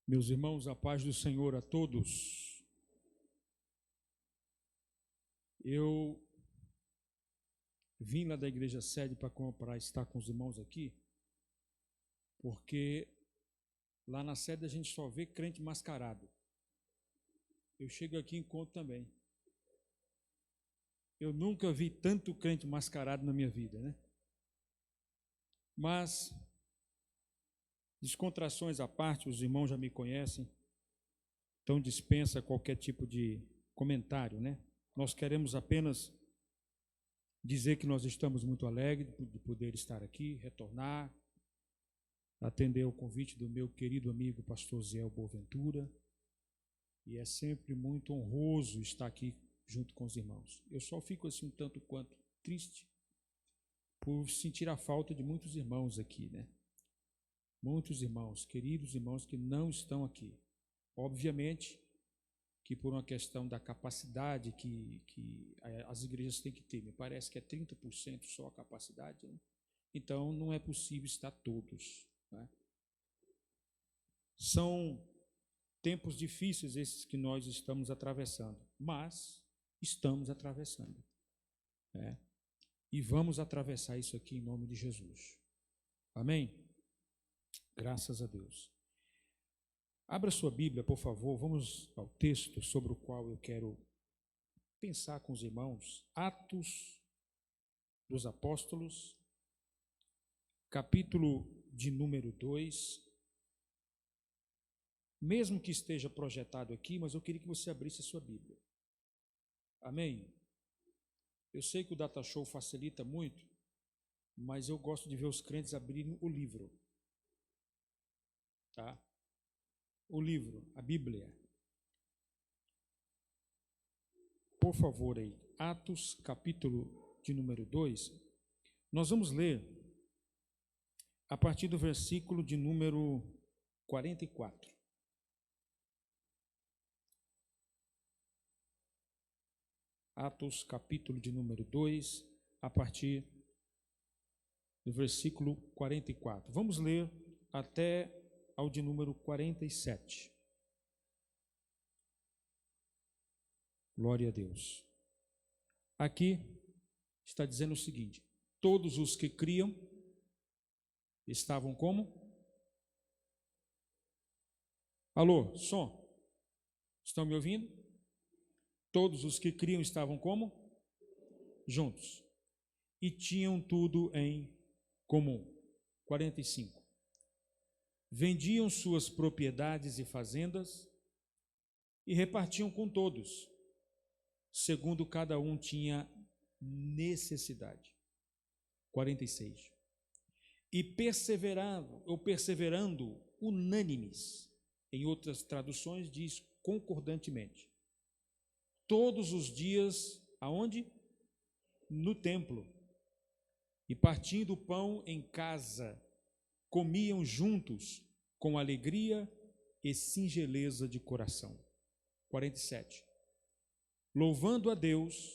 Meus irmãos, a paz do Senhor a todos. Eu vim lá da igreja sede para estar com os irmãos aqui, porque lá na sede a gente só vê crente mascarado. Eu chego aqui e encontro também. Eu nunca vi tanto crente mascarado na minha vida, né? Mas, descontrações à parte, os irmãos já me conhecem, então dispensa qualquer tipo de comentário, né? Nós queremos apenas dizer que nós estamos muito alegres de poder estar aqui, retornar, atender ao convite do meu querido amigo pastor Zé Boaventura, e é sempre muito honroso estar aqui junto com os irmãos. Eu só fico assim um tanto quanto triste por sentir a falta de muitos irmãos aqui, né? Muitos irmãos, queridos irmãos que não estão aqui. Obviamente que por uma questão da capacidade que as igrejas têm que ter, me parece que é 30% só a capacidade, né? Então não é possível estar todos, né? São tempos difíceis esses que nós estamos atravessando, mas estamos atravessando, né? E vamos atravessar isso aqui em nome de Jesus. Amém? Graças a Deus. Abra sua Bíblia, por favor, vamos ao texto sobre o qual eu quero pensar com os irmãos. Atos dos Apóstolos, capítulo de número 2. Mesmo que esteja projetado aqui, mas eu queria que você abrisse a sua Bíblia. Amém? Eu sei que o Data Show facilita muito, mas eu gosto de ver os crentes abrirem o livro. Tá? O livro, a Bíblia. Por favor aí, Atos, capítulo de número 2. Nós vamos ler a partir do versículo de número 44. Atos, capítulo de número 2, a partir do versículo 44. Vamos ler até ao de número 47. Glória a Deus. Aqui está dizendo o seguinte: todos os que criam estavam como? Alô, som? Estão me ouvindo? Todos os que criam estavam como? Juntos. E tinham tudo em comum. 45. Vendiam suas propriedades e fazendas e repartiam com todos, segundo cada um tinha necessidade. 46. E perseverando unânimes, em outras traduções diz concordantemente, todos os dias, aonde? No templo. E partindo o pão em casa, comiam juntos com alegria e singeleza de coração. 47. Louvando a Deus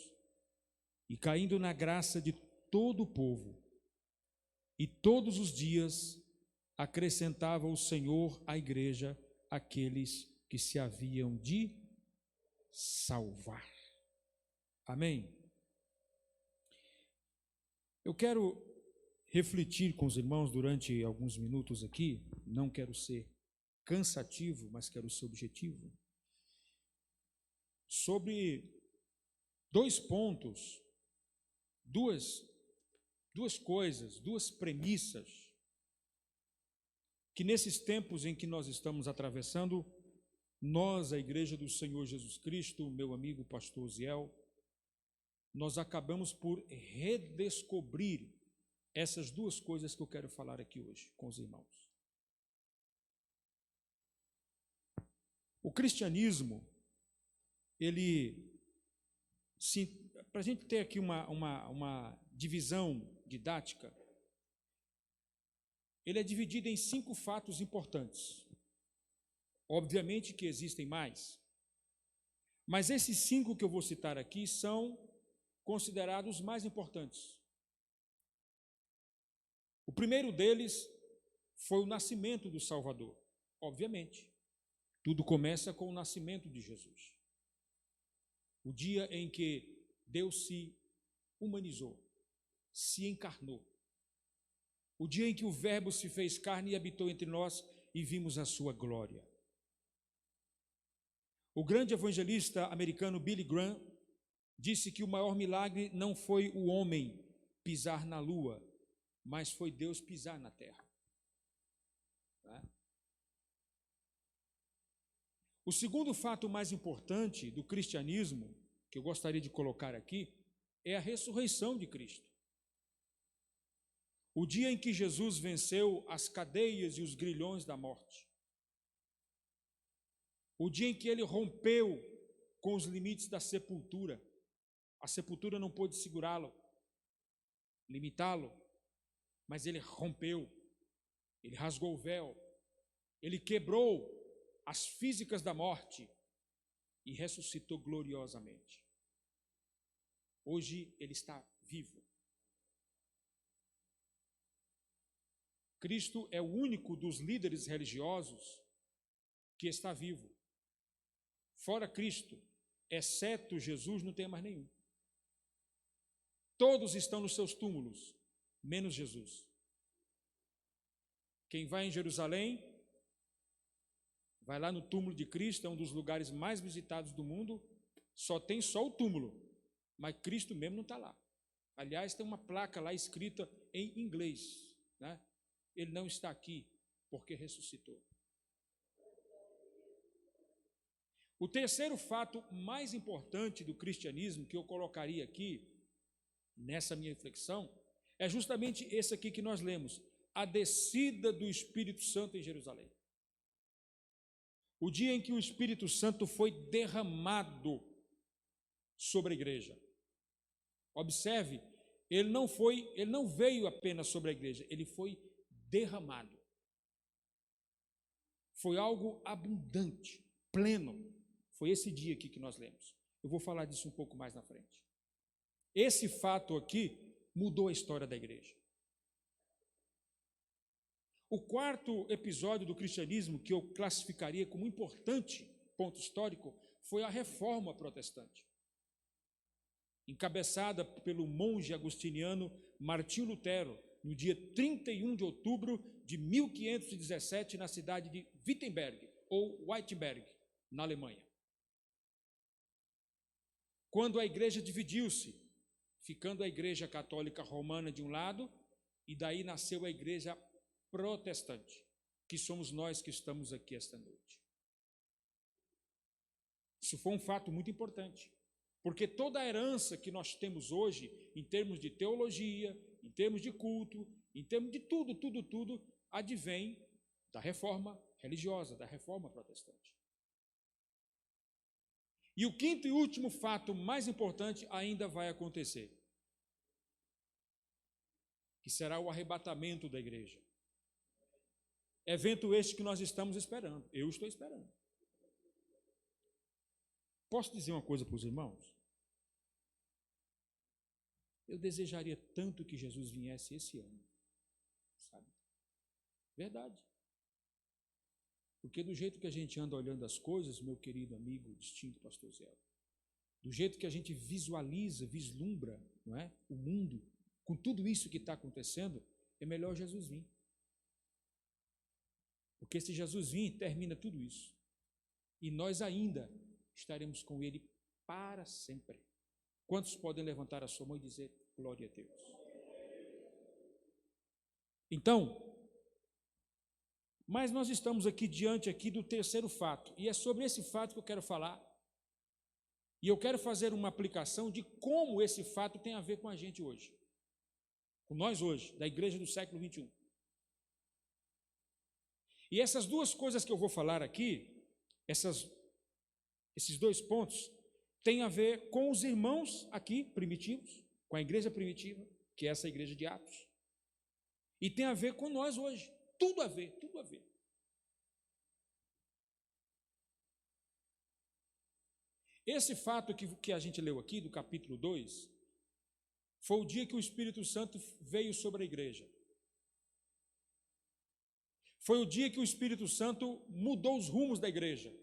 e caindo na graça de todo o povo. E todos os dias acrescentava o Senhor à igreja aqueles que se haviam de salvar. Amém? Eu quero refletir com os irmãos durante alguns minutos aqui, não quero ser cansativo, mas quero ser objetivo, sobre dois pontos, duas coisas, duas premissas, que nesses tempos em que nós estamos atravessando, nós, a Igreja do Senhor Jesus Cristo, meu amigo pastor Ziel, nós acabamos por redescobrir essas duas coisas que eu quero falar aqui hoje com os irmãos. O cristianismo, para a gente ter aqui uma divisão didática, ele é dividido em 5 fatos importantes. Obviamente que existem mais, mas esses 5 que eu vou citar aqui são considerados os mais importantes. O primeiro deles foi o nascimento do Salvador, obviamente. Tudo começa com o nascimento de Jesus. O dia em que Deus se humanizou, se encarnou. O dia em que o Verbo se fez carne e habitou entre nós e vimos a sua glória. O grande evangelista americano Billy Graham disse que o maior milagre não foi o homem pisar na lua, mas foi Deus pisar na terra. O segundo fato mais importante do cristianismo, que eu gostaria de colocar aqui, é a ressurreição de Cristo. O dia em que Jesus venceu as cadeias e os grilhões da morte. O dia em que ele rompeu com os limites da sepultura. A sepultura não pôde segurá-lo, limitá-lo, mas ele rompeu, ele rasgou o véu, ele quebrou as físicas da morte e ressuscitou gloriosamente. Hoje ele está vivo. Cristo é o único dos líderes religiosos que está vivo. Fora Cristo, exceto Jesus, não tem mais nenhum. Todos estão nos seus túmulos, menos Jesus. Quem vai em Jerusalém, vai lá no túmulo de Cristo, é um dos lugares mais visitados do mundo, tem só o túmulo, mas Cristo mesmo não está lá. Aliás, tem uma placa lá escrita em inglês, né? Ele não está aqui porque ressuscitou. O terceiro fato mais importante do cristianismo que eu colocaria aqui, nessa minha reflexão, é justamente esse aqui que nós lemos, a descida do Espírito Santo em Jerusalém. O dia em que o Espírito Santo foi derramado sobre a igreja. Observe, ele não veio apenas sobre a igreja, ele foi derramado. Foi algo abundante, pleno. Foi esse dia aqui que nós lemos. Eu vou falar disso um pouco mais na frente. Esse fato aqui mudou a história da igreja. O quarto episódio do cristianismo que eu classificaria como importante ponto histórico foi a Reforma Protestante, encabeçada pelo monge agostiniano Martinho Lutero, no dia 31 de outubro de 1517, na cidade de Wittenberg, ou Wittenberg, na Alemanha. Quando a igreja dividiu-se, ficando a igreja católica romana de um lado, e daí nasceu a igreja protestante, que somos nós que estamos aqui esta noite. Isso foi um fato muito importante, porque toda a herança que nós temos hoje, em termos de teologia, em termos de culto, em termos de tudo, advém da reforma religiosa, da reforma protestante. E o quinto e último fato mais importante ainda vai acontecer, que será o arrebatamento da igreja. Evento este que nós estamos esperando, eu estou esperando. Posso dizer uma coisa para os irmãos? Eu desejaria tanto que Jesus viesse esse ano, sabe? Verdade. Porque do jeito que a gente anda olhando as coisas, meu querido amigo distinto pastor Zé, do jeito que a gente visualiza, vislumbra, não é? O mundo, com tudo isso que está acontecendo, é melhor Jesus vir. Porque se Jesus vir, termina tudo isso. E nós ainda estaremos com Ele para sempre. Quantos podem levantar a sua mão e dizer glória a Deus? Então, mas nós estamos aqui diante aqui do terceiro fato, e é sobre esse fato que eu quero falar. E eu quero fazer uma aplicação de como esse fato tem a ver com a gente hoje. Com nós hoje, da igreja do século 21. E essas duas coisas que eu vou falar aqui, esses dois pontos, têm a ver com os irmãos aqui primitivos, com a igreja primitiva, que é essa igreja de Atos. E tem a ver com nós hoje. Tudo a ver, tudo a ver. Esse fato que a gente leu aqui, do capítulo 2, foi o dia que o Espírito Santo veio sobre a igreja. Foi o dia que o Espírito Santo mudou os rumos da igreja.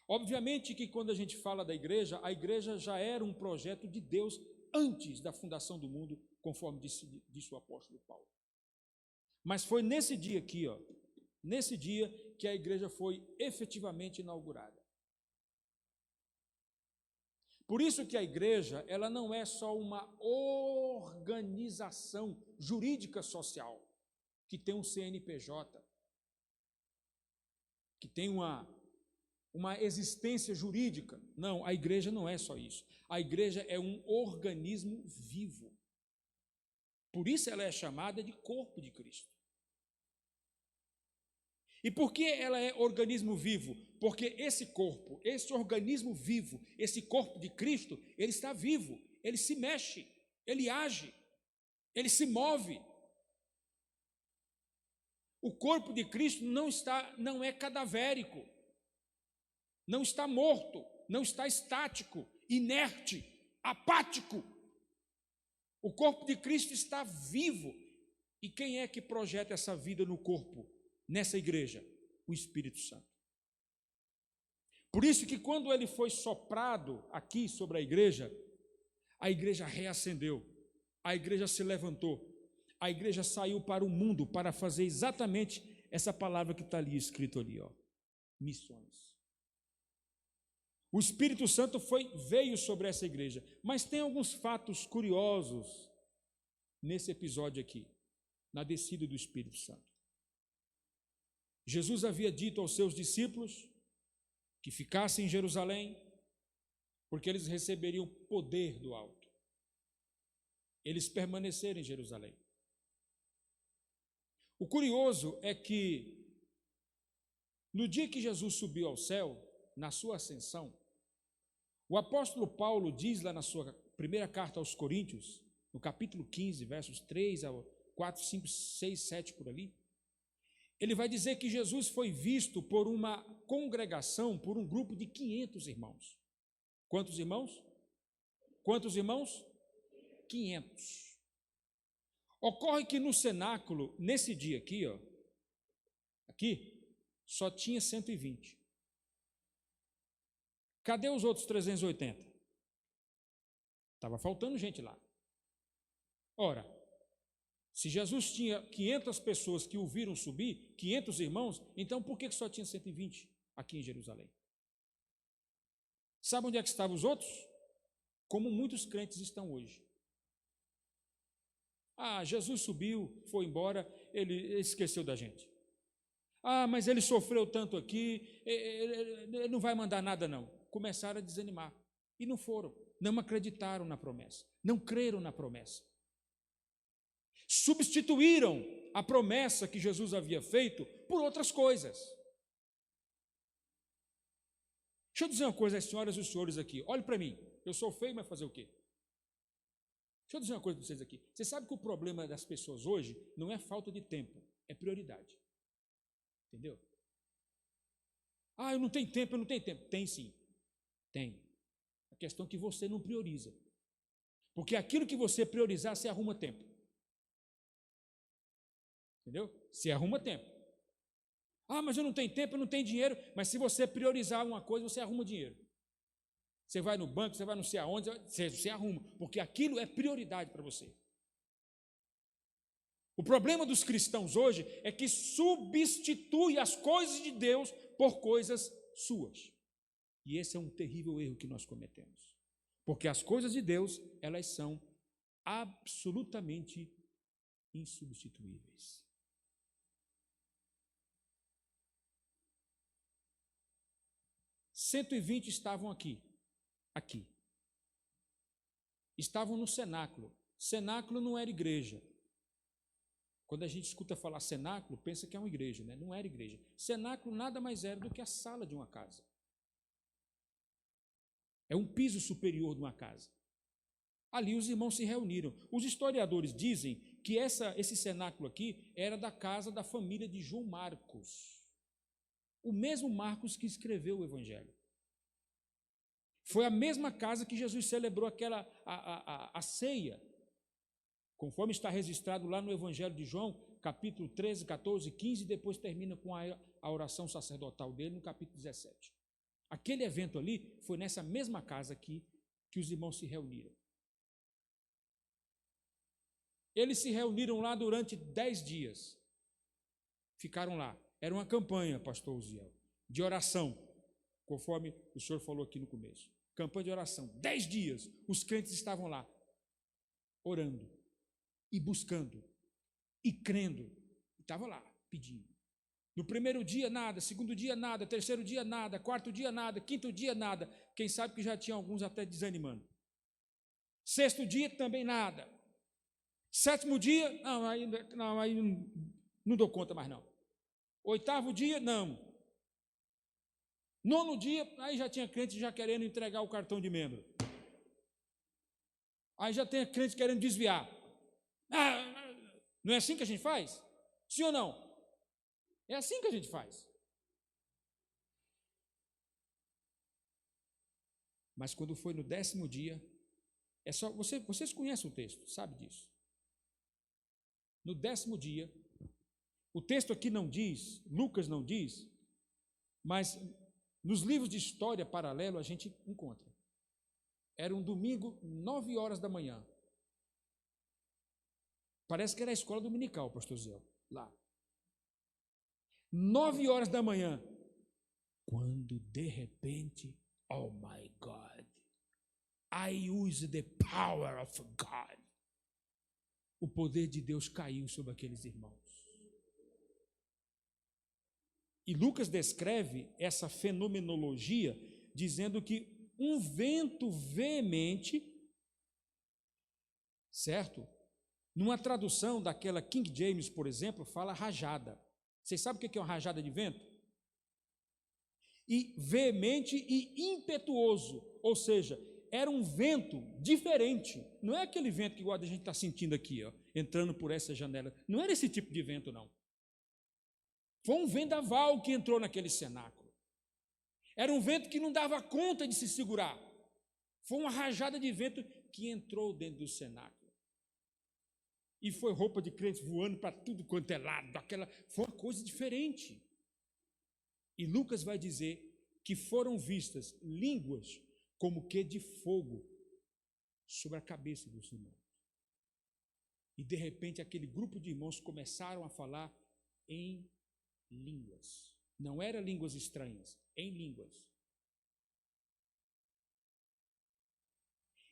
Obviamente que quando a gente fala da igreja, a igreja já era um projeto de Deus antes da fundação do mundo, conforme disse o apóstolo Paulo. Mas foi nesse dia aqui, nesse dia que a igreja foi efetivamente inaugurada. Por isso que a igreja, ela não é só uma organização jurídica social, que tem um CNPJ, que tem uma existência jurídica. Não, a igreja não é só isso. A igreja é um organismo vivo. Por isso ela é chamada de corpo de Cristo. E por que ela é organismo vivo? Porque esse corpo, esse organismo vivo, esse corpo de Cristo, ele está vivo, ele se mexe, ele age, ele se move. O corpo de Cristo não é cadavérico, não está morto, não está estático, inerte, apático. O corpo de Cristo está vivo. E quem é que projeta essa vida no corpo, nessa igreja? O Espírito Santo. Por isso que quando ele foi soprado aqui sobre a igreja reacendeu, a igreja se levantou, a igreja saiu para o mundo para fazer exatamente essa palavra que está ali escrito ali, missões. O Espírito Santo veio sobre essa igreja, mas tem alguns fatos curiosos nesse episódio aqui, na descida do Espírito Santo. Jesus havia dito aos seus discípulos que ficassem em Jerusalém, porque eles receberiam poder do alto. Eles permaneceram em Jerusalém. O curioso é que, no dia que Jesus subiu ao céu, na sua ascensão, o apóstolo Paulo diz lá na sua primeira carta aos Coríntios, no capítulo 15, versos 3 a 4, 5, 6, 7, por ali, ele vai dizer que Jesus foi visto por uma congregação, por um grupo de 500 irmãos. Quantos irmãos? Quantos irmãos? 500. Ocorre que no cenáculo, nesse dia aqui, aqui, só tinha 120. Cadê os outros 380? Estava faltando gente lá. Ora, se Jesus tinha 500 pessoas que o viram subir, 500 irmãos, então por que só tinha 120 aqui em Jerusalém? Sabe onde é que estavam os outros? Como muitos crentes estão hoje. Jesus subiu, foi embora, ele esqueceu da gente. Mas ele sofreu tanto aqui, ele não vai mandar nada não. Começaram a desanimar e não foram, não acreditaram na promessa, não creram na promessa. Substituíram a promessa que Jesus havia feito por outras coisas. Deixa eu dizer uma coisa às senhoras e os senhores aqui, olhe para mim, eu sou feio, mas fazer o quê? Deixa eu dizer uma coisa para vocês aqui, você sabe que o problema das pessoas hoje não é falta de tempo, é prioridade. Entendeu? Eu não tenho tempo, eu não tenho tempo. Tem sim, tem. A questão é que você não prioriza. Porque aquilo que você priorizar, você arruma tempo. Entendeu? Você arruma tempo. Mas eu não tenho tempo, eu não tenho dinheiro. Mas se você priorizar uma coisa, você arruma dinheiro. Você vai no banco, você vai não sei aonde, você arruma. Porque aquilo é prioridade para você. O problema dos cristãos hoje é que substitui as coisas de Deus por coisas suas. E esse é um terrível erro que nós cometemos. Porque as coisas de Deus, elas são absolutamente insubstituíveis. (120) estavam aqui. Estavam no cenáculo. Cenáculo não era igreja. Quando a gente escuta falar cenáculo, pensa que é uma igreja, né? Não era igreja. Cenáculo nada mais era do que a sala de uma casa. É um piso superior de uma casa. Ali os irmãos se reuniram. Os historiadores dizem que esse cenáculo aqui era da casa da família de João Marcos. O mesmo Marcos que escreveu o Evangelho. Foi a mesma casa que Jesus celebrou a ceia. Conforme está registrado lá no Evangelho de João, capítulo 13, 14, 15, e depois termina com a oração sacerdotal dele no capítulo 17. Aquele evento ali foi nessa mesma casa aqui que os irmãos se reuniram. Eles se reuniram lá durante 10 dias. Ficaram lá. Era uma campanha, pastor Uziel, de oração, conforme o senhor falou aqui no começo. Campanha de oração. 10 dias, os crentes estavam lá, orando, e buscando, e crendo. Estavam lá, pedindo. No primeiro dia, nada. Segundo dia, nada. Terceiro dia, nada. Quarto dia, nada. Quinto dia, nada. Quem sabe que já tinha alguns até desanimando. Sexto dia, também nada. Sétimo dia, aí não dou conta mais não. Oitavo dia, não. Nono dia, aí já tinha crente já querendo entregar o cartão de membro. Aí já tem crente querendo desviar. Não é assim que a gente faz? Sim ou não? É assim que a gente faz. Mas quando foi no 10º dia, é só vocês conhecem o texto, sabe disso. No 10º dia, o texto aqui não diz, Lucas não diz, mas nos livros de história paralelo a gente encontra. Era um domingo, 9 horas da manhã. Parece que era a escola dominical, pastor Zé, lá. 9 horas da manhã, quando de repente, oh my God, I use the power of God. O poder de Deus caiu sobre aqueles irmãos. E Lucas descreve essa fenomenologia dizendo que um vento veemente, certo? Numa tradução daquela King James, por exemplo, fala rajada. Vocês sabem o que é uma rajada de vento? E veemente e impetuoso, ou seja, era um vento diferente. Não é aquele vento que igual a gente está sentindo aqui, ó, entrando por essa janela. Não era esse tipo de vento, não. Foi um vendaval que entrou naquele cenáculo. Era um vento que não dava conta de se segurar. Foi uma rajada de vento que entrou dentro do cenáculo. E foi roupa de crentes voando para tudo quanto é lado. Foi uma coisa diferente. E Lucas vai dizer que foram vistas línguas como que de fogo sobre a cabeça dos irmãos. E de repente aquele grupo de irmãos começaram a falar em línguas. Não eram línguas estranhas, em línguas.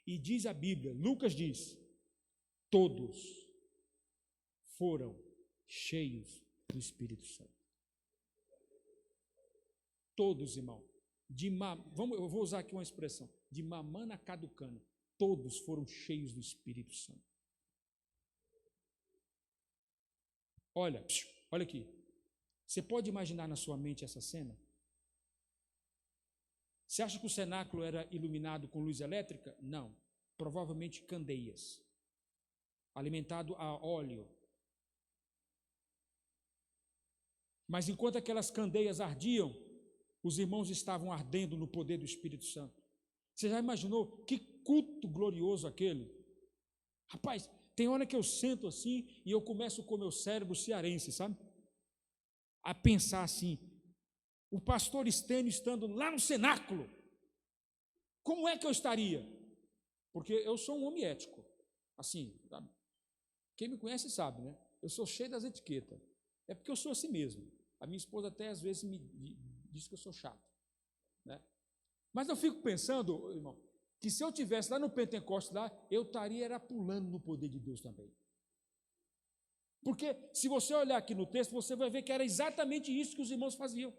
E diz a Bíblia, Lucas diz, todos foram cheios do Espírito Santo. Todos, irmão. Eu vou usar aqui uma expressão, de mamana caducana. Todos foram cheios do Espírito Santo. Olha aqui. Você pode imaginar na sua mente essa cena? Você acha que o cenáculo era iluminado com luz elétrica? Não. Provavelmente candeias, alimentado a óleo. Mas enquanto aquelas candeias ardiam, os irmãos estavam ardendo no poder do Espírito Santo. Você já imaginou que culto glorioso aquele? Rapaz, tem hora que eu sento assim e eu começo com o meu cérebro cearense, sabe? A pensar assim, o pastor Estênio estando lá no cenáculo, como é que eu estaria? Porque eu sou um homem ético, assim, sabe? Quem me conhece sabe, né? Eu sou cheio das etiquetas, é porque eu sou assim mesmo. A minha esposa até às vezes me diz que eu sou chato, né? Mas eu fico pensando, irmão, que se eu estivesse lá no Pentecostes, lá, eu estaria pulando no poder de Deus também. Porque se você olhar aqui no texto, você vai ver que era exatamente isso que os irmãos faziam.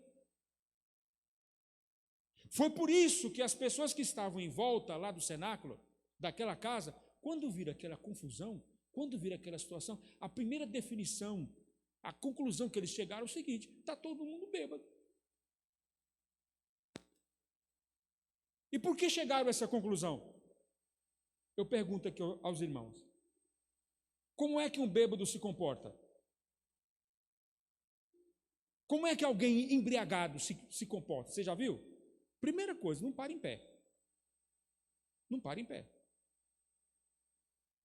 Foi por isso que as pessoas que estavam em volta lá do cenáculo, daquela casa, quando viram aquela confusão, quando viram aquela situação, a primeira definição, a conclusão que eles chegaram é o seguinte: está todo mundo bêbado. E por que chegaram a essa conclusão? Eu pergunto aqui aos irmãos. Como é que um bêbado se comporta? Como é que alguém embriagado se comporta? Você já viu? Primeira coisa, não para em pé. Não para em pé.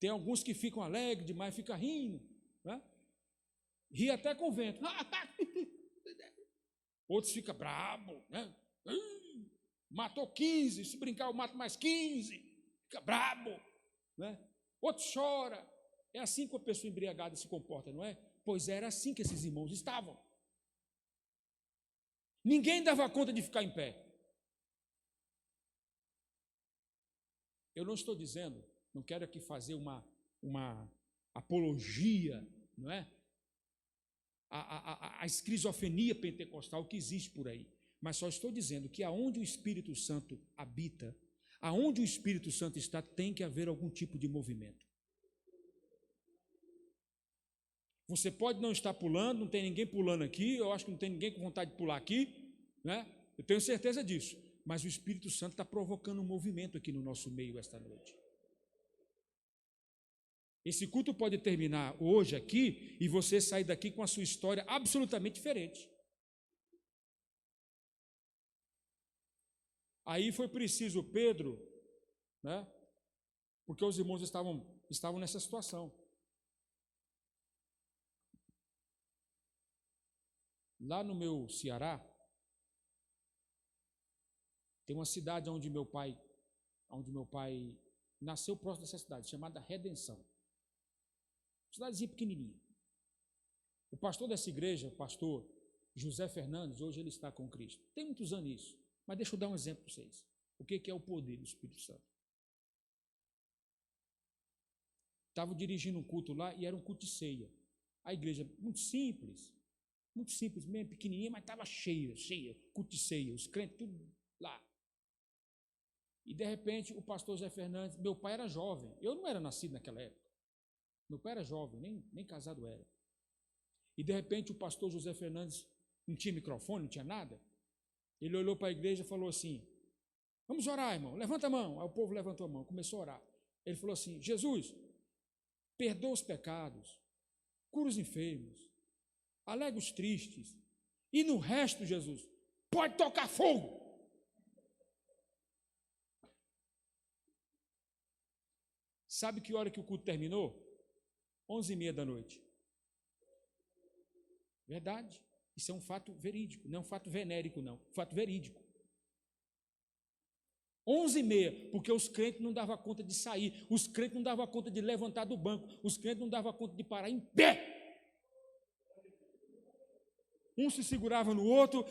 Tem alguns que ficam alegres demais, ficam rindo, né? ri até com o vento. Outros ficam brabo, né? Matou 15, se brincar eu mato mais 15, fica brabo, né? Outro chora. É assim que a pessoa embriagada se comporta, não é? Pois era assim que esses irmãos estavam. Ninguém dava conta de ficar em pé. Eu não estou dizendo, não quero aqui fazer uma apologia, não é? A esquizofrenia pentecostal que existe por aí. Mas só estou dizendo que aonde o Espírito Santo habita, aonde o Espírito Santo está, tem que haver algum tipo de movimento. Você pode não estar pulando, não tem ninguém pulando aqui, eu acho que não tem ninguém com vontade de pular aqui, né? Eu tenho certeza disso. Mas o Espírito Santo está provocando um movimento aqui no nosso meio esta noite. Esse culto pode terminar hoje aqui e você sair daqui com a sua história absolutamente diferente. Aí foi preciso Pedro, né? Porque os irmãos estavam nessa situação. Lá no meu Ceará, tem uma cidade onde meu pai nasceu próximo dessa cidade, chamada Redenção. Cidadezinha pequenininha. O pastor dessa igreja, o pastor José Fernandes, hoje ele está com Cristo. Tem muitos anos isso, mas deixa eu dar um exemplo para vocês. O que é o poder do Espírito Santo? Estava dirigindo um culto lá e era um culto de ceia. A igreja muito simples mesmo, pequenininha, mas estava cheia, culto de ceia, os crentes tudo lá. E de repente o pastor José Fernandes, meu pai era jovem, eu não era nascido naquela época. Meu pai era jovem, nem casado era. E de repente o pastor José Fernandes não tinha microfone, não tinha nada. Ele olhou para a igreja e falou assim: vamos orar, irmão, levanta a mão. Aí o povo levantou a mão, começou a orar. Ele falou assim: Jesus, perdoa os pecados, cura os enfermos, alegra os tristes, e no resto, Jesus, pode tocar fogo. Sabe que hora que o culto terminou? 11h30 da noite. Verdade. Isso é um fato verídico, não é um fato venérico, não. Fato verídico. 11h30, porque os crentes não davam conta de sair, os crentes não davam conta de levantar do banco, os crentes não davam conta de parar em pé. Um se segurava no outro,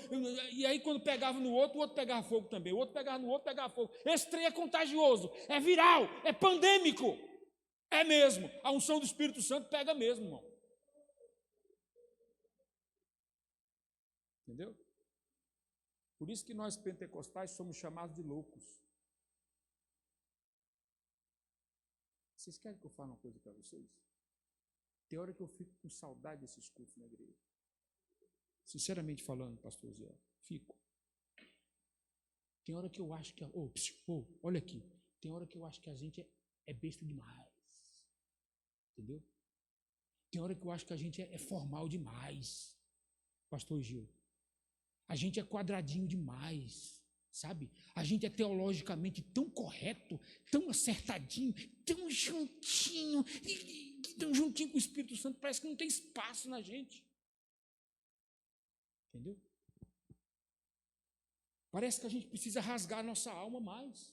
e aí quando pegava no outro, o outro pegava fogo também, o outro pegava no outro, pegava fogo. Esse trem é contagioso, é viral, é pandêmico. É mesmo, a unção do Espírito Santo pega mesmo, irmão. Entendeu? Por isso que nós pentecostais somos chamados de loucos. Vocês querem que eu fale uma coisa para vocês? Tem hora que eu fico com saudade desses cultos na igreja. Sinceramente falando, pastor Zé, fico. Tem hora que eu acho que... olha aqui. Tem hora que eu acho que a gente é besta demais. Entendeu? Tem hora que eu acho que a gente é formal demais, pastor Gil. A gente é quadradinho demais, sabe? A gente é teologicamente tão correto, tão acertadinho, tão juntinho com o Espírito Santo, parece que não tem espaço na gente. Entendeu? Parece que a gente precisa rasgar a nossa alma mais.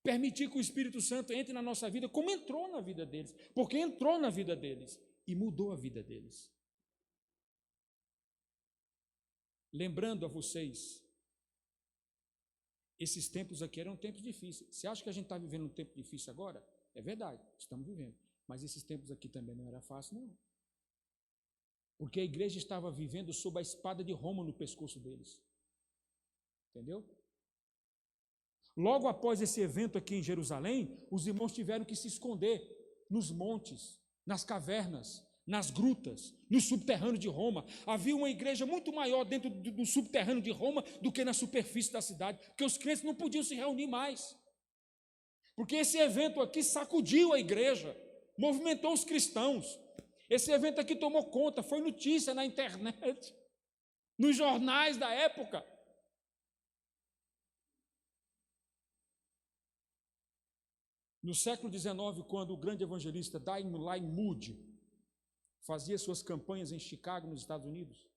Permitir que o Espírito Santo entre na nossa vida, como entrou na vida deles, porque entrou na vida deles e mudou a vida deles. Lembrando a vocês, esses tempos aqui eram tempos difíceis. Você acha que a gente está vivendo um tempo difícil agora? É verdade, estamos vivendo. Mas esses tempos aqui também não era fácil, não. Porque a igreja estava vivendo sob a espada de Roma no pescoço deles. Entendeu? Logo após esse evento aqui em Jerusalém, os irmãos tiveram que se esconder nos montes, nas cavernas, nas grutas, no subterrâneo de Roma. Havia uma igreja muito maior dentro do subterrâneo de Roma do que na superfície da cidade, porque os crentes não podiam se reunir mais. Porque esse evento aqui sacudiu a igreja, movimentou os cristãos. Esse evento aqui tomou conta, foi notícia na internet, nos jornais da época. No século XIX, quando o grande evangelista Dylan Moody fazia suas campanhas em Chicago, nos Estados Unidos.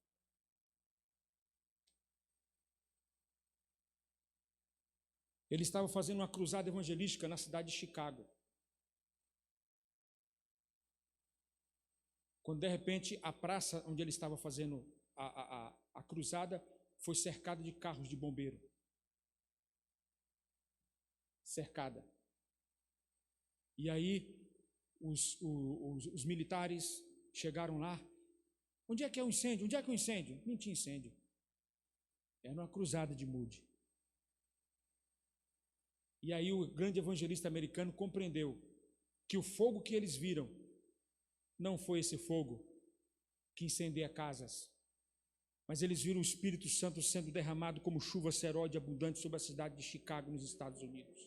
Ele estava fazendo uma cruzada evangelística na cidade de Chicago. Quando, de repente, a praça onde ele estava fazendo a cruzada foi cercada de carros de bombeiro. Cercada. E aí, os militares chegaram lá. Onde é que é o incêndio? Onde é que é o incêndio? Não tinha incêndio. Era uma cruzada de Moody. E aí o grande evangelista americano compreendeu que o fogo que eles viram não foi esse fogo que incendeia casas, mas eles viram o Espírito Santo sendo derramado como chuva seróide abundante sobre a cidade de Chicago, nos Estados Unidos.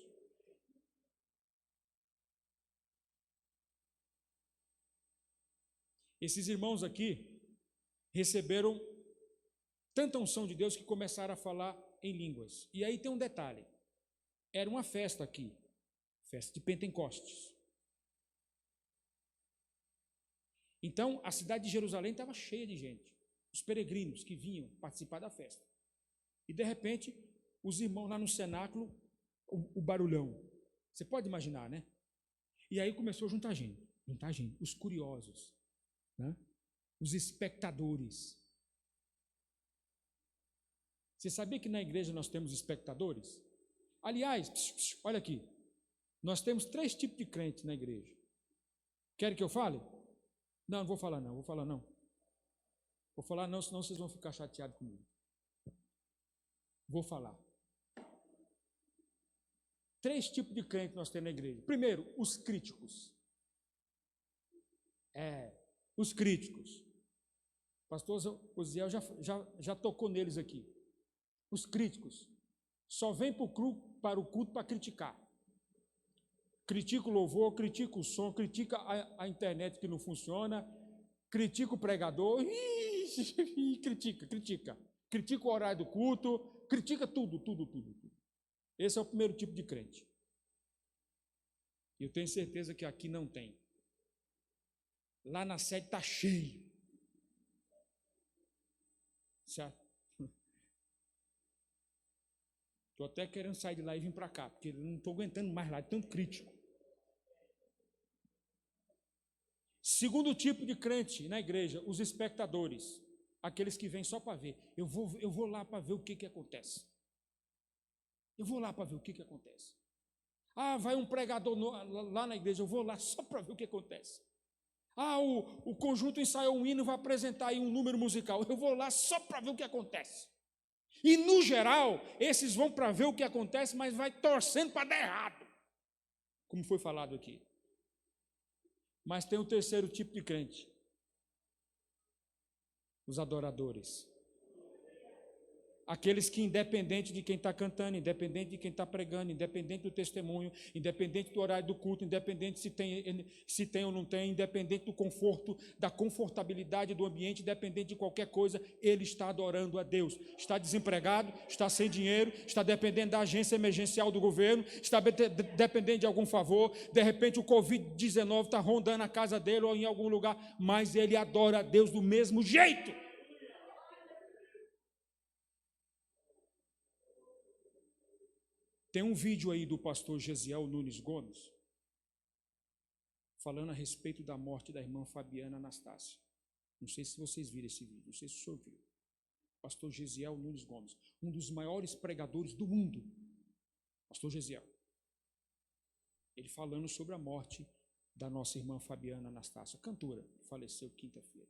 Esses irmãos aqui receberam tanta unção de Deus que começaram a falar em línguas. E aí tem um detalhe. Era uma festa aqui, festa de Pentecostes. Então, a cidade de Jerusalém estava cheia de gente, os peregrinos que vinham participar da festa. E, de repente, os irmãos lá no cenáculo, o barulhão. Você pode imaginar, né? E aí começou a juntar gente, os curiosos, né? Os espectadores. Você sabia que na igreja nós temos espectadores? Aliás, olha aqui, nós temos 3 tipos de crentes na igreja. Querem que eu fale? Não vou falar não. Vou falar não, senão vocês vão ficar chateados comigo. Vou falar. 3 tipos de crentes nós temos na igreja. Primeiro, os críticos. Os críticos. O pastor Osiel já tocou neles aqui. Os críticos. Só vem para o culto para criticar. Critica o louvor, critica o som, critica a internet que não funciona, critica o pregador, critica. Critica o horário do culto, critica tudo. Esse é o primeiro tipo de crente. E eu tenho certeza que aqui não tem. Lá na sede está cheio. Certo? Estou até querendo sair de lá e vir para cá, porque não estou aguentando mais lá, é tão crítico. Segundo tipo de crente na igreja, os espectadores, aqueles que vêm só para ver. Eu vou lá para ver o que acontece. Eu vou lá para ver o que acontece. Vai um pregador lá na igreja, eu vou lá só para ver o que acontece. O conjunto ensaiou um hino, vai apresentar aí um número musical, eu vou lá só para ver o que acontece. E, no geral, esses vão para ver o que acontece, mas vai torcendo para dar errado, como foi falado aqui. Mas tem o terceiro tipo de crente, os adoradores. Aqueles que, independente de quem está cantando, independente de quem está pregando, independente do testemunho, independente do horário do culto, independente se tem ou não tem, independente do conforto, da confortabilidade do ambiente, independente de qualquer coisa, ele está adorando a Deus. Está desempregado, está sem dinheiro, está dependendo da agência emergencial do governo, está dependendo de algum favor, de repente o Covid-19 está rondando a casa dele ou em algum lugar, mas ele adora a Deus do mesmo jeito. Tem um vídeo aí do pastor Gesiel Nunes Gomes, falando a respeito da morte da irmã Fabiana Anastácia. Não sei se vocês viram esse vídeo, não sei se o senhor viu. Pastor Gesiel Nunes Gomes, um dos maiores pregadores do mundo. Pastor Gesiel. Ele falando sobre a morte da nossa irmã Fabiana Anastácia, cantora, que faleceu quinta-feira.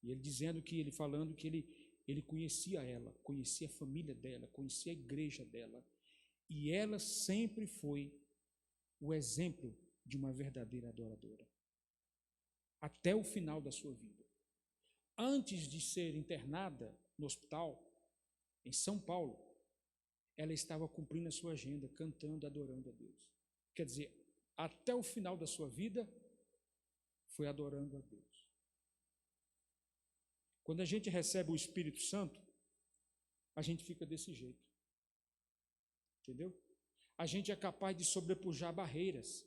E ele falando que ele conhecia ela, conhecia a família dela, conhecia a igreja dela, e ela sempre foi o exemplo de uma verdadeira adoradora, até o final da sua vida. Antes de ser internada no hospital, em São Paulo, ela estava cumprindo a sua agenda, cantando, adorando a Deus. Quer dizer, até o final da sua vida, foi adorando a Deus. Quando a gente recebe o Espírito Santo, a gente fica desse jeito. Entendeu? A gente é capaz de sobrepujar barreiras.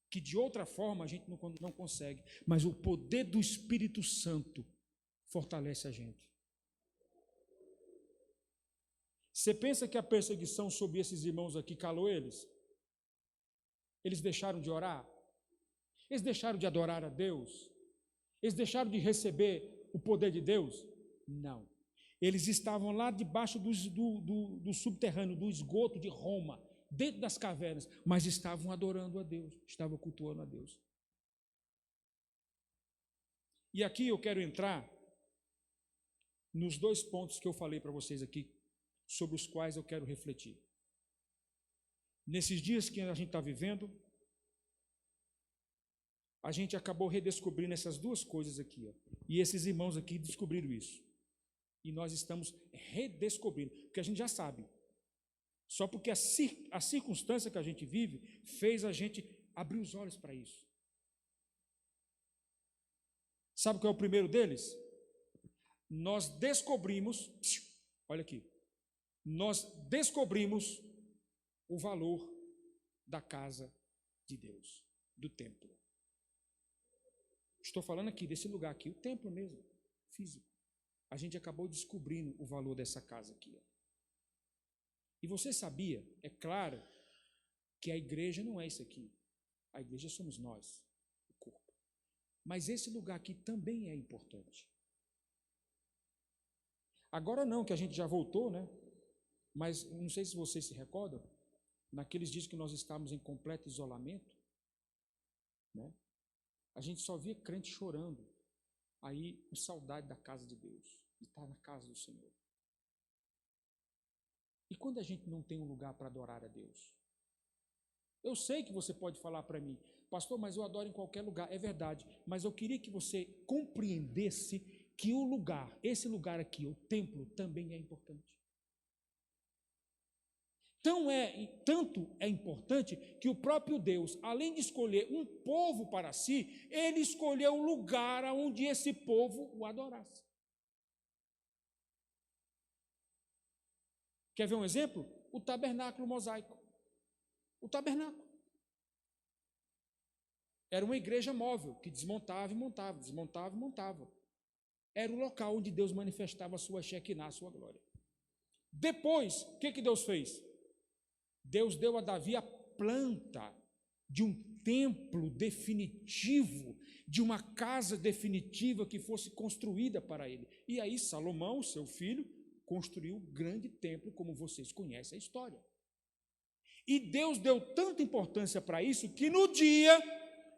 que de outra forma a gente não consegue, mas o poder do Espírito Santo fortalece a gente. Você pensa que a perseguição sobre esses irmãos aqui calou eles? Eles deixaram de orar? Eles deixaram de adorar a Deus? Eles deixaram de receber o poder de Deus? Não. Eles estavam lá debaixo do subterrâneo, do esgoto de Roma, dentro das cavernas, mas estavam adorando a Deus, estavam cultuando a Deus. E aqui eu quero entrar nos 2 pontos que eu falei para vocês aqui, sobre os quais eu quero refletir. Nesses dias que a gente está vivendo, a gente acabou redescobrindo essas 2 coisas aqui, ó, e esses irmãos aqui descobriram isso. E nós estamos redescobrindo, porque a gente já sabe. Só porque a circunstância que a gente vive fez a gente abrir os olhos para isso. Sabe qual é o primeiro deles? Nós descobrimos, olha aqui, nós descobrimos o valor da casa de Deus, do templo. Estou falando aqui desse lugar aqui, o templo mesmo, físico. A gente acabou descobrindo o valor dessa casa aqui, ó. E você sabia, é claro, que a igreja não é isso aqui. A igreja somos nós, o corpo. Mas esse lugar aqui também é importante. Agora não, que a gente já voltou, né? Mas não sei se vocês se recordam, naqueles dias que nós estávamos em completo isolamento, né? A gente só via crente chorando, aí com saudade da casa de Deus, de estar na casa do Senhor. E quando a gente não tem um lugar para adorar a Deus? Eu sei que você pode falar para mim, pastor, mas eu adoro em qualquer lugar. É verdade, mas eu queria que você compreendesse que o lugar, esse lugar aqui, o templo, também é importante. Tanto é importante que o próprio Deus, além de escolher um povo para si, ele escolheu o lugar onde esse povo o adorasse. Quer ver um exemplo? O tabernáculo mosaico. O tabernáculo. Era uma igreja móvel, que desmontava e montava, desmontava e montava. Era o local onde Deus manifestava a sua Shekinah, a sua glória. Depois, o que Deus fez? Deus deu a Davi a planta de um templo definitivo, de uma casa definitiva que fosse construída para ele. E aí Salomão, seu filho, construiu um grande templo, como vocês conhecem a história. E Deus deu tanta importância para isso, que no dia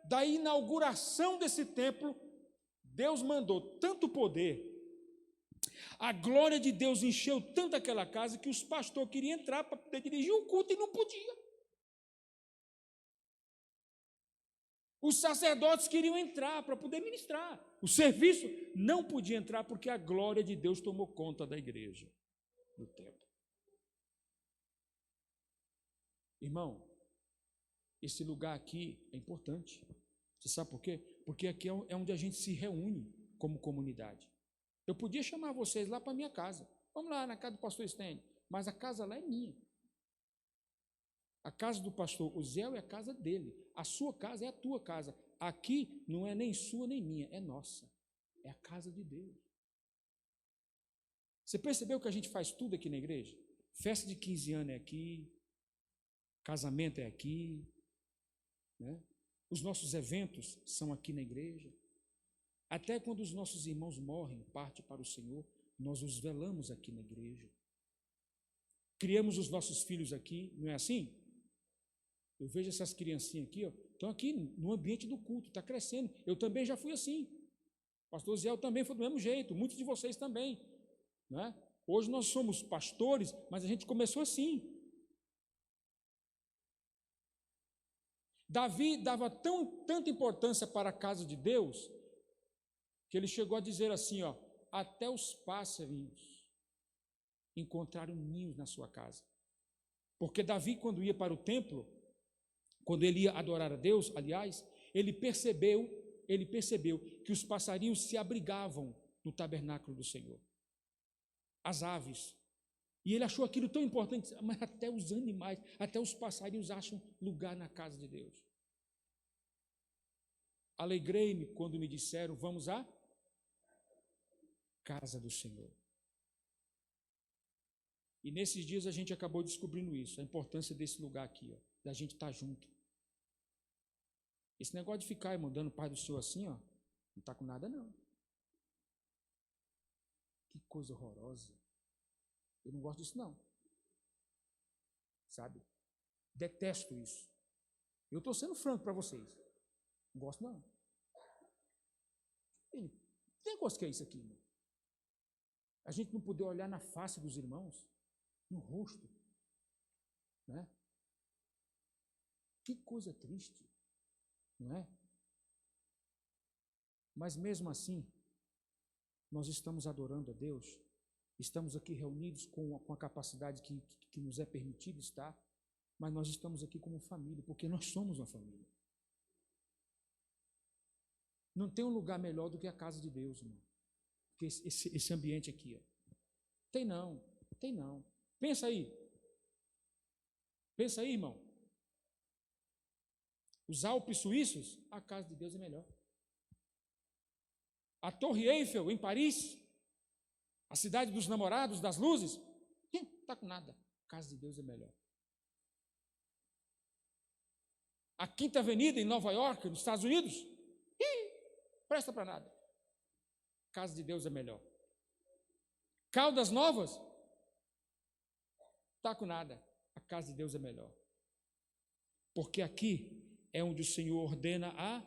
da inauguração desse templo, Deus mandou tanto poder, a glória de Deus encheu tanto aquela casa, que os pastores queriam entrar para poder dirigir o culto e não podiam. Os sacerdotes queriam entrar para poder ministrar. O serviço não podia entrar porque a glória de Deus tomou conta da igreja, do templo. Irmão, esse lugar aqui é importante. Você sabe por quê? Porque aqui é onde a gente se reúne como comunidade. Eu podia chamar vocês lá para a minha casa. Vamos lá na casa do pastor Stênio, mas a casa lá é minha. A casa do pastor Uziel é a casa dele. A sua casa é a tua casa. Aqui não é nem sua nem minha, é nossa. É a casa de Deus. Você percebeu que a gente faz tudo aqui na igreja? Festa de 15 anos é aqui, casamento é aqui, né? Os nossos eventos são aqui na igreja. Até quando os nossos irmãos morrem, parte para o Senhor, nós os velamos aqui na igreja. Criamos os nossos filhos aqui, não é assim? Eu vejo essas criancinhas aqui, ó, estão aqui no ambiente do culto, está crescendo. Eu também já fui assim. O pastor Zé também foi do mesmo jeito, muitos de vocês também, né? Hoje nós somos pastores, mas a gente começou assim. Davi dava tanta importância para a casa de Deus, que ele chegou a dizer assim, ó, até os pássarinhos encontraram ninhos na sua casa. Porque Davi, quando ia para o templo, quando ele ia adorar a Deus, aliás, ele percebeu que os passarinhos se abrigavam no tabernáculo do Senhor. As aves. E ele achou aquilo tão importante, mas até os animais, até os passarinhos acham lugar na casa de Deus. Alegrei-me quando me disseram, vamos à casa do Senhor. E nesses dias a gente acabou descobrindo isso, a importância desse lugar aqui, ó, da gente estar junto. Esse negócio de ficar mandando Pai do Senhor assim, ó, não está com nada não. Que coisa horrorosa. Eu não gosto disso não. Sabe? Detesto isso. Eu estou sendo franco para vocês. Não gosto não. Tem negócio que é isso aqui, irmão. A gente não poder olhar na face dos irmãos, no rosto, né? Que coisa triste, não é? Mas mesmo assim, nós estamos adorando a Deus, estamos aqui reunidos com a capacidade que nos é permitido estar, mas nós estamos aqui como família, porque nós somos uma família. Não tem um lugar melhor do que a casa de Deus, irmão, que esse ambiente aqui, ó. Tem não, tem não. Pensa aí, irmão. Os Alpes suíços, a casa de Deus é melhor. A Torre Eiffel, em Paris, a cidade dos namorados, das luzes, não está com nada. A casa de Deus é melhor. A Quinta Avenida, em Nova York, nos Estados Unidos, presta para nada. A casa de Deus é melhor. Caldas Novas, está com nada. A casa de Deus é melhor. Porque aqui é onde o Senhor ordena a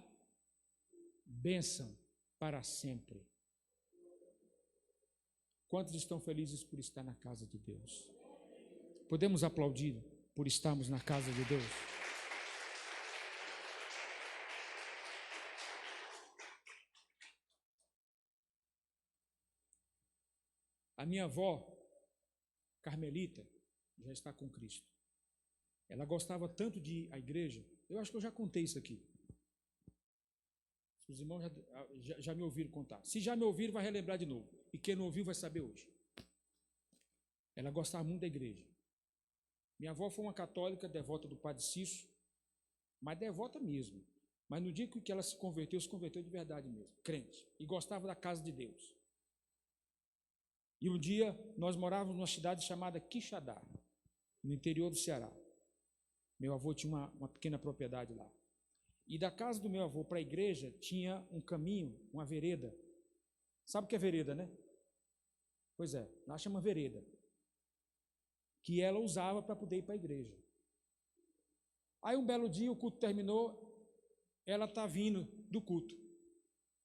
bênção para sempre. Quantos estão felizes por estar na casa de Deus? Podemos aplaudir por estarmos na casa de Deus? A minha avó, Carmelita, já está com Cristo. Ela gostava tanto de ir à igreja, eu acho que eu já contei isso aqui. Os irmãos já me ouviram contar. Se já me ouviram, vai relembrar de novo. E quem não ouviu vai saber hoje. Ela gostava muito da igreja. Minha avó foi uma católica, devota do Padre Cício, mas devota mesmo. Mas no dia que ela se converteu de verdade mesmo, crente. E gostava da casa de Deus. E um dia nós morávamos numa cidade chamada Quixadá, no interior do Ceará. Meu avô tinha uma pequena propriedade lá. E da casa do meu avô para a igreja tinha um caminho, uma vereda. Sabe o que é vereda, né? Pois é, lá chama vereda. Que ela usava para poder ir para a igreja. Aí um belo dia o culto terminou, ela está vindo do culto,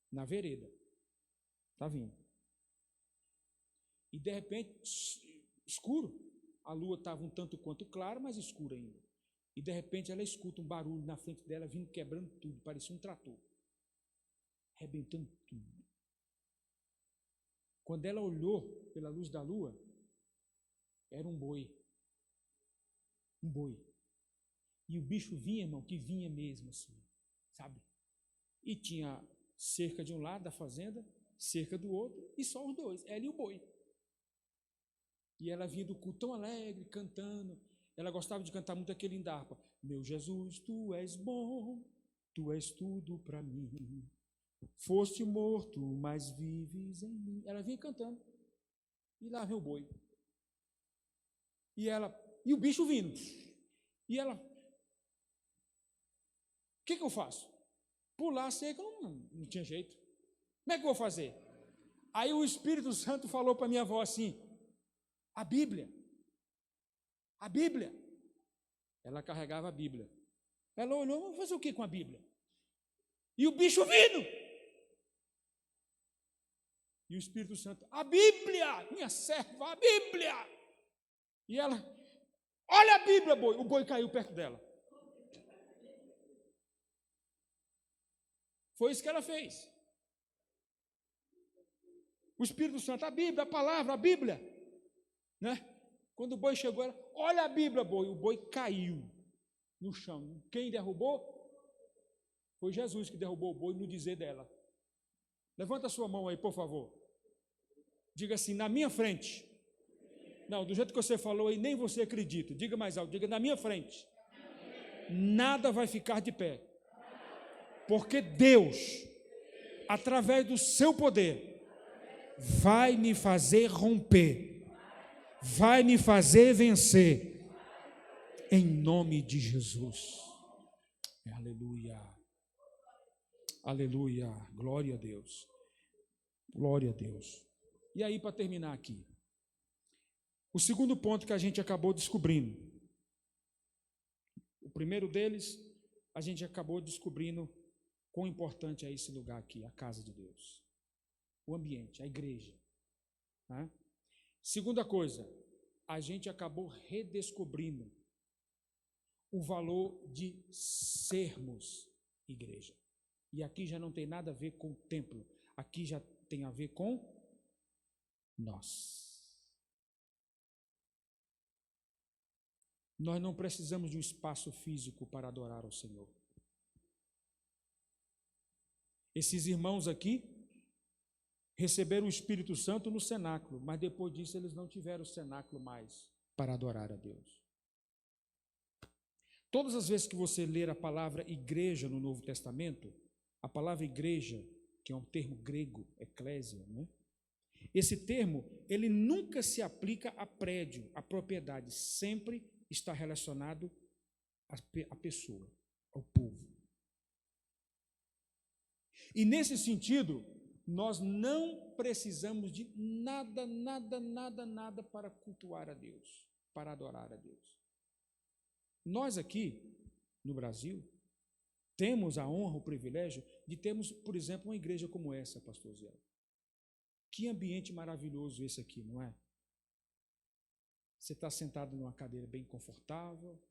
na vereda. Está vindo. E de repente, escuro. A lua estava um tanto quanto clara, mas escura ainda. E de repente ela escuta um barulho na frente dela, vindo quebrando tudo, parecia um trator. Arrebentando tudo. Quando ela olhou pela luz da lua, era um boi. Um boi. E o bicho vinha, irmão, que vinha mesmo assim, sabe? E tinha cerca de um lado da fazenda, cerca do outro, e só os dois, ela e o boi. E ela vinha do culto tão alegre, cantando. Ela gostava de cantar muito aquele da harpa. Meu Jesus, tu és bom, tu és tudo para mim. Foste morto, mas vives em mim. Ela vinha cantando. E lá vem o boi. E o bicho vindo. E ela, o que eu faço? Pular a cerca, não tinha jeito. Como é que eu vou fazer? Aí o Espírito Santo falou para minha avó assim, a Bíblia. Ela carregava a Bíblia. Ela olhou, vou fazer o que com a Bíblia? E o bicho vindo. E o Espírito Santo, a Bíblia, minha serva, a Bíblia. E ela, olha a Bíblia, boi. O boi caiu perto dela. Foi isso que ela fez. O Espírito Santo, a Bíblia, a palavra, a Bíblia. Né? Quando o boi chegou, ela, olha a Bíblia, boi. O boi caiu no chão. Quem derrubou? Foi Jesus que derrubou o boi no dizer dela. Levanta a sua mão aí, por favor. Diga assim, na minha frente. Não, do jeito que você falou aí, nem você acredita. Diga mais alto, diga na minha frente. Nada vai ficar de pé. porque Deus, através do seu poder, vai me fazer romper, vai me fazer vencer, em nome de Jesus. Aleluia, aleluia, glória a Deus, glória a Deus. E aí, para terminar aqui, o segundo ponto que a gente acabou descobrindo, o primeiro deles, a gente acabou descobrindo quão importante é esse lugar aqui, a casa de Deus, o ambiente, a igreja, né? Segunda coisa, a gente acabou redescobrindo o valor de sermos igreja. E aqui já não tem nada a ver com o templo, aqui já tem a ver com nós. Nós não precisamos de um espaço físico para adorar ao Senhor. Esses irmãos aqui receberam o Espírito Santo no cenáculo, mas depois disso eles não tiveram o cenáculo mais para adorar a Deus. Todas as vezes que você ler a palavra igreja no Novo Testamento, a palavra igreja, que é um termo grego, eclésia, né? Esse termo, ele nunca se aplica a prédio, a propriedade, sempre está relacionado à pessoa, ao povo. E nesse sentido, nós não precisamos de nada para cultuar a Deus, para adorar a Deus. Nós aqui, no Brasil, temos a honra, o privilégio de termos, por exemplo, uma igreja como essa, pastor Zé. Que ambiente maravilhoso esse aqui, não é? Você está sentado numa cadeira bem confortável.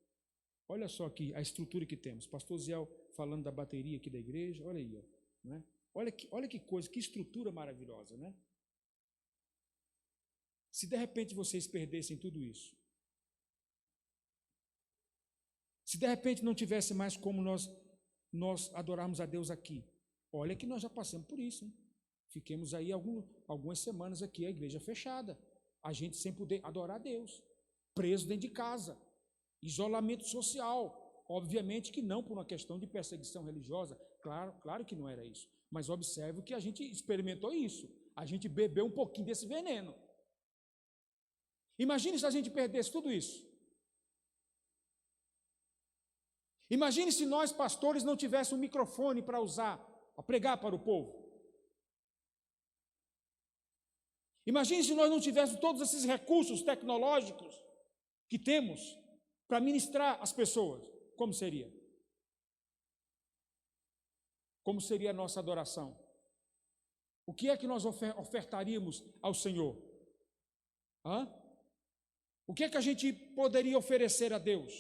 Olha só aqui a estrutura que temos. Pastor Zé falando da bateria aqui da igreja, olha aí, ó, né? Olha que coisa, que estrutura maravilhosa, né? Se de repente vocês perdessem tudo isso, se de repente não tivesse mais como nós adorarmos a Deus aqui, olha que nós já passamos por isso, hein? Fiquemos aí algumas semanas aqui, a igreja fechada, a gente sem poder adorar a Deus, preso dentro de casa, isolamento social, obviamente que não por uma questão de perseguição religiosa, claro que não era isso, mas observe que a gente experimentou isso, a gente bebeu um pouquinho desse veneno. Imagine se a gente perdesse tudo isso. Imagine se nós, pastores, não tivéssemos um microfone para usar, para pregar para o povo. Imagine se nós não tivéssemos todos esses recursos tecnológicos que temos para ministrar as pessoas. Como seria? Como seria a nossa adoração? O que é que nós ofertaríamos ao Senhor? O que é que a gente poderia oferecer a Deus?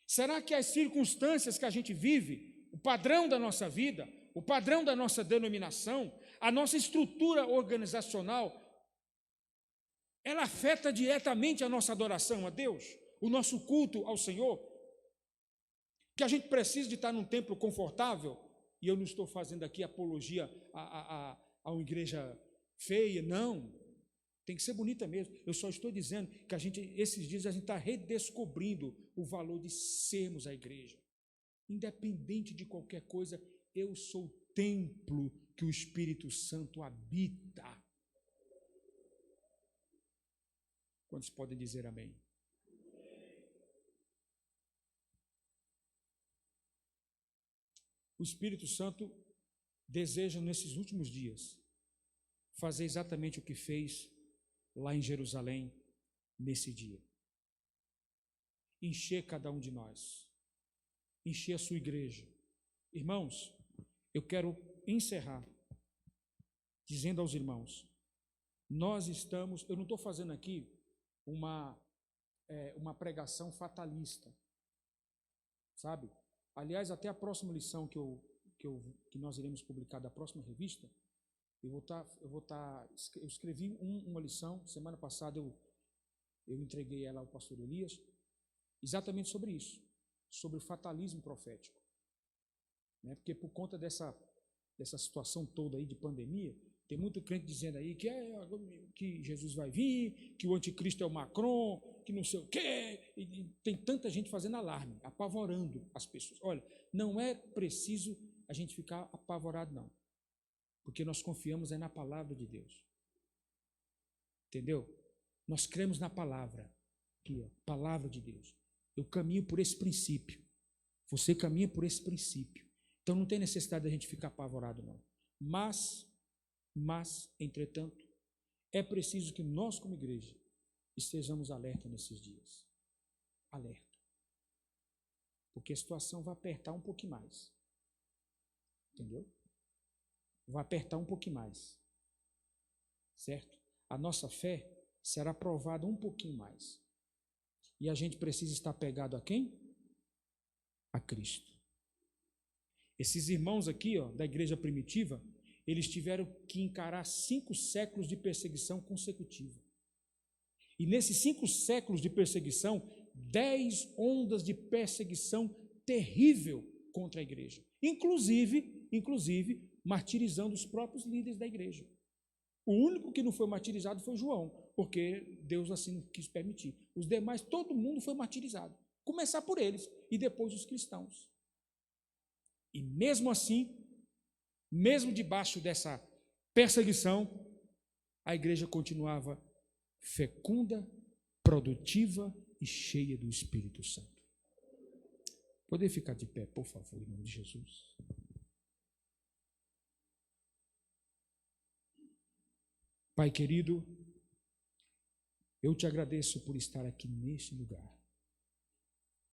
Será que as circunstâncias que a gente vive, o padrão da nossa vida, o padrão da nossa denominação, a nossa estrutura organizacional, ela afeta diretamente a nossa adoração a Deus, o nosso culto ao Senhor? Que a gente precisa de estar num templo confortável, e eu não estou fazendo aqui apologia a uma igreja feia, não, tem que ser bonita mesmo. Eu só estou dizendo que esses dias a gente está redescobrindo o valor de sermos a igreja. Independente de qualquer coisa, eu sou o templo que o Espírito Santo habita. Quantos podem dizer amém? O Espírito Santo deseja, nesses últimos dias, fazer exatamente o que fez lá em Jerusalém, nesse dia. Encher cada um de nós. Encher a sua igreja. Irmãos, eu quero encerrar dizendo aos irmãos, nós estamos, eu não estou fazendo aqui uma pregação fatalista, sabe? Aliás, até a próxima lição que nós iremos publicar da próxima revista, eu escrevi uma lição, semana passada eu entreguei ela ao pastor Elias, exatamente sobre isso, sobre o fatalismo profético, né? Porque por conta dessa situação toda aí de pandemia, tem muito crente dizendo aí que Jesus vai vir, que o anticristo é o Macron, que não sei o quê. E tem tanta gente fazendo alarme, apavorando as pessoas. Olha, não é preciso a gente ficar apavorado, não. Porque nós confiamos na palavra de Deus. Entendeu? Nós cremos na palavra. Aqui, ó, palavra de Deus. Eu caminho por esse princípio. Você caminha por esse princípio. Então não tem necessidade da gente ficar apavorado, não. Mas, entretanto, é preciso que nós, como igreja, estejamos alerta nesses dias. Alerta. Porque a situação vai apertar um pouquinho mais. Entendeu? Vai apertar um pouquinho mais. Certo? A nossa fé será provada um pouquinho mais. E a gente precisa estar pegado a quem? A Cristo. Esses irmãos aqui, ó, da igreja primitiva, eles tiveram que encarar 5 séculos de perseguição consecutiva. E nesses 5 séculos de perseguição, 10 ondas de perseguição terrível contra a igreja. Inclusive, martirizando os próprios líderes da igreja. O único que não foi martirizado foi João, porque Deus assim não quis permitir. Os demais, todo mundo foi martirizado. Começar por eles e depois os cristãos. E mesmo assim, mesmo debaixo dessa perseguição, a igreja continuava fecunda, produtiva e cheia do Espírito Santo. Poder ficar de pé, por favor, em nome de Jesus. Pai querido, eu te agradeço por estar aqui neste lugar.